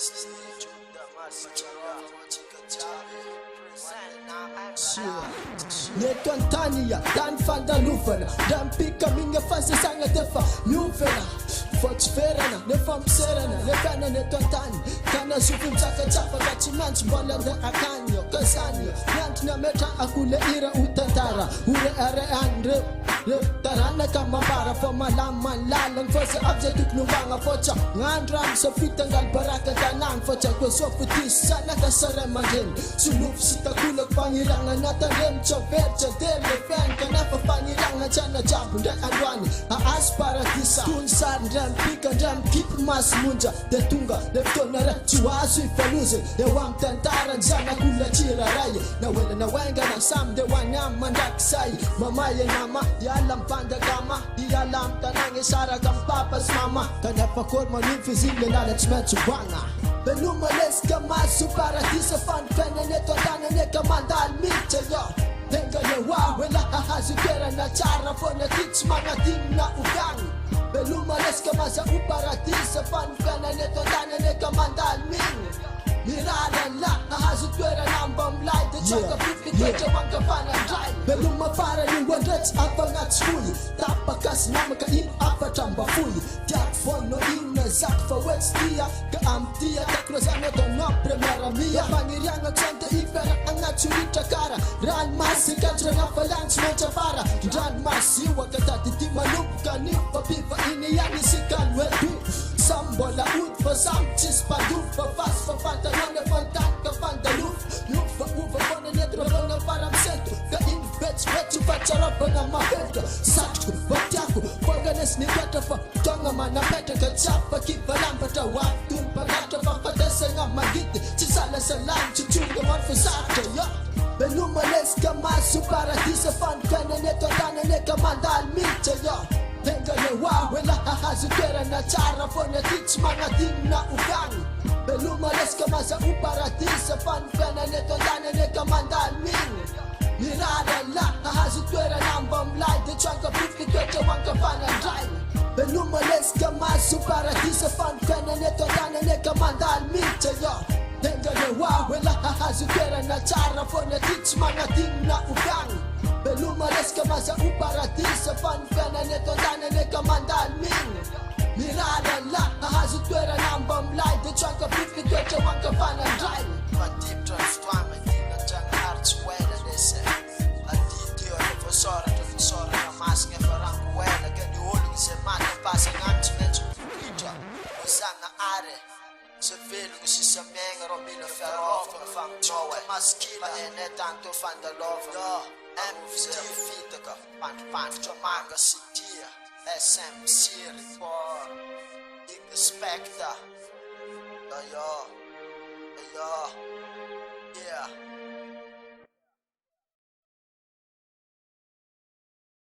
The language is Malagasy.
Joda Maskiola, Neto antania, tany fandalofana Rampika minga fasasagna defa miovana Fotsiferana, nefa miserana Lekana neto antany Kana sofy mitsakatsafaka tsy maintsy mbola akany Kasany, miantona metra akule ira utantara Ure arean reo taranaka mambara Fo malamy manlalang Fose abza tuknumbanga Focha ngandram sa fitangal baraka tanang Focha kwe sofutis sanaka sara mandren Suluf sitakulak pangirangan natarem Chovercha dele fen kanafa pangirangan Chana jabu nda andwani Aas paradisa Tunsar ndram pika ndram kip mas munja Detunga leftonara chuasu ifaluze Ewam tantara njana kula chira raye Na wela na wenga na sam de wanyam mandaksai Mamaye nama Yalam panda gama Yalam tanange sara kam papas mama Kanafa korma nifizile lala chmechu banga Benumales kamasu paradisa fan fena neto tana neka mandal micha yo Enga lewa wela ahazukera na chara Fona tich mga tim na ugang Benumales kamasa uparadisa fan fena neto tana neka mandal ming Hira la ahazukera nambam light The chaka pipi keja wangka panandrai Beluma para ni wandrets apangat skuli Tapakas na makain apatamba fuli Tiak fono ina zak fa wets tia Kaamtia takrozana dono primera mia Pangirianga ksanta ifera angat surita kara Ran masi katra na falans mecha para Ran masi wakatati timalup Kanipa pipa ini yani sikan wetu Sambola ut fa samchis padu Fa fast fa pantalone fantan ka pandaluf Lufa uva fona netro rona param sento Ka invets vetu facharapa na mafeta Satku batiaku Foganes ni kata fa Tonga mana peta ka chapa Kipa lampata waktun pagata fa Fatesa nga magiti Chisala salam chuchunga man fa sakta ya Benumales ka masu paradisa Fan kena neto dana neka mandal micha ya Enga lewa wela ahazukera na chara Fona tich mga tim na ugang Benumales ka masa uparadisa Fan kena neto dana neka mandal ming Mirada la ahazukera nambam light The chaka pipi kwecha wanka panandrai Benumales ka masu paradisa Fan kena neto dana neka mandal micha yo Enga lewa wela ahazukera na chara Fona tich mga tim na ugang Benumales ka masa uparadisa Fan kena neto dana neka mandal ming Mirada la ahazukera nambam light The chaka pipi kwecha wanka panandrai Deep transforming Jang arts wela dese Aditio professora na masca farang wela Gani ulu se mata pasa ngant mencho Pija Usanga are Se velo si sa menga robina ferofa Fang Joda Maskiola ene tanto fandalova MV fita ka pan chamaga sitia SMC report Inspector Ayo Yeah